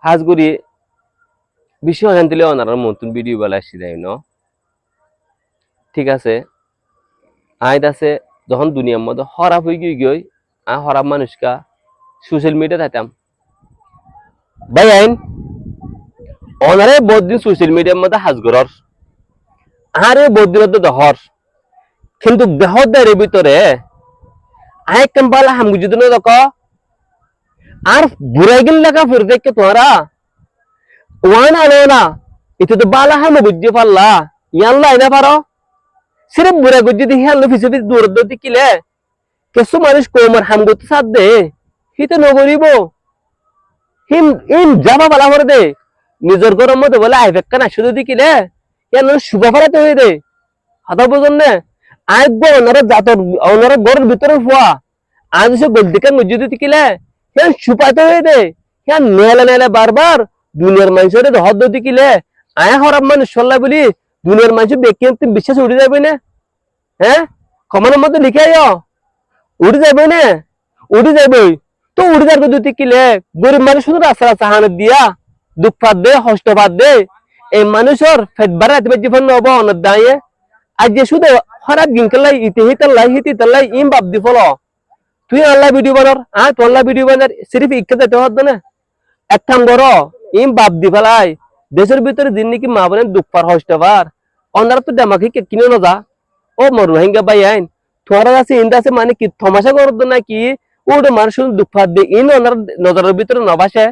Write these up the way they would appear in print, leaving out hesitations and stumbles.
হাজ করি বেশি অশান্তি দিলে ওনারা নতুন ভিডিও বেলা আসি দেয় ন ঠিক আছে আইত আছে যখন দুনিয়ার মধ্যে খারাপ হয়ে গই খারাপ মানুষকা সোশ্যাল মিডিয়া থাকতাম ভাই আইন ওনারে বহুদিন সোশ্যাল মিডিয়ার মধ্যে হাজ করার আরে বহুদিন দহর কিন্তু দেহদের ভিতরে আয় কম্পালা হামগুজি দিন দেখ আর বুড়াই গেল লেখা ফিরে দেখে তোমরা ওয়ান আলো না এটা তো বালা হাম বুঝতে পারলা ইয়ান লাইনা পারো সির্ফ বুড়া গুজি দিয়ে হাল ফিসে ফিস দূর দূর কিলে কিছু মানুষ কোমর হাম করতে সাথ দে হিতে নগরিব হিম ইম যাবা বালা করে দে নিজের ঘরের মধ্যে বলে আই ফেক্কা না শুধু দিকিলে ইয়ান শুভা ফেরাতে হয়ে দে হাতা বুঝুন না আইব ওনারা জাতর ওনারা ঘরের ভিতরে ফুয়া আজ সে গলদিকে মসজিদ দিকিলে ইয়ান সুপাতে হয়ে দে ইয়ান নেলে নেলে বারবার দুনিয়ার মানুষের হদ দিকিলে আয় হরাব মানুষ চললা বলি দুনিয়ার মানুষ বেকে তুমি বিশ্বাস উঠে যাবে না হ্যাঁ কমানোর মধ্যে লিখে আয় উঠে যাবে না উঠে যাবে তো উঠে যাবে দুটি কিলে গরিব মানুষ শুধু রাস্তা রাস্তা হানত দিয়া দুঃখ ফাঁদ দে হষ্ট ফাঁদ দে এই মানুষের ফেট বাড়া জীবন নব অনত দাঁড়িয়ে আজ যে শুধু খারাপ গিনকালাই ইতি হিতাল্লাই হিতি তাল্লাই ইম বাপ দি ফলো তুই আল্লাহ ভিডিও বানার তোর ভিডিও বানার সিরিফ ইচ্ছা যেতে হতো না এক কাম করো ইম বাপ দি ফেলাই দেশের ভিতরে দিন নাকি মা বোনের দুঃখ পার হষ্ট পার অন্যারা তো ডামাকি কিনে না যা ও মর রোহিঙ্গা ভাই আইন তোমার কাছে ইন্দা আছে মানে কি থমাশা করতো না কি ওটা মানুষ শুধু দুঃখ ফাঁদ দিয়ে ইন ওনার নজরের ভিতরে নবাসে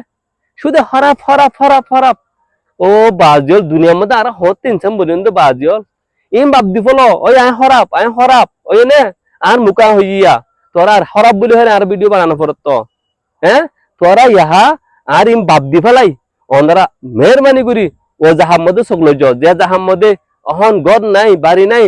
শুধু হরাপ হরাপ হরাপ হরাপ ও বাজিল দুনিয়ার মধ্যে আর হত তিনশাম বলেন তো বাজিল ইম বাপ দি ফলো ওই আয় হরাপ ওই নে আর মুকা হইয়া তোরা আর হরাপ বলে হয় আর ভিডিও বানানো পড়ত তো হ্যাঁ তোরা ইহা আর ইম বাপ দি ফেলাই ওনারা মেহরবানি করি ও যাহার মধ্যে সকল যে যাহার মধ্যে অহন গদ নাই বাড়ি নাই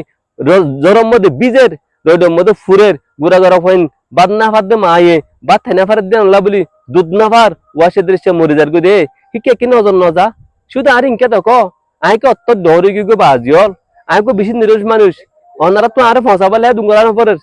জ্বরের মধ্যে বীজের রোডের মধ্যে ফুরের গুড়া গড়া ফইন বাদ না ফার দে মায়ে বাদ থাইনা ফার দে আল্লাহ বলি দুধ না ফার ওয়াশে দৃশ্য মরে যার গো দে হিকে কি নজর নজা শুধু আর ইনকে দেখো আইকে অত ডরে গিয়ে বাজিল আইকে বেশি নিরোজ মানুষ ওনারা তো আর ফসাবালে দুঙ্গলার পরে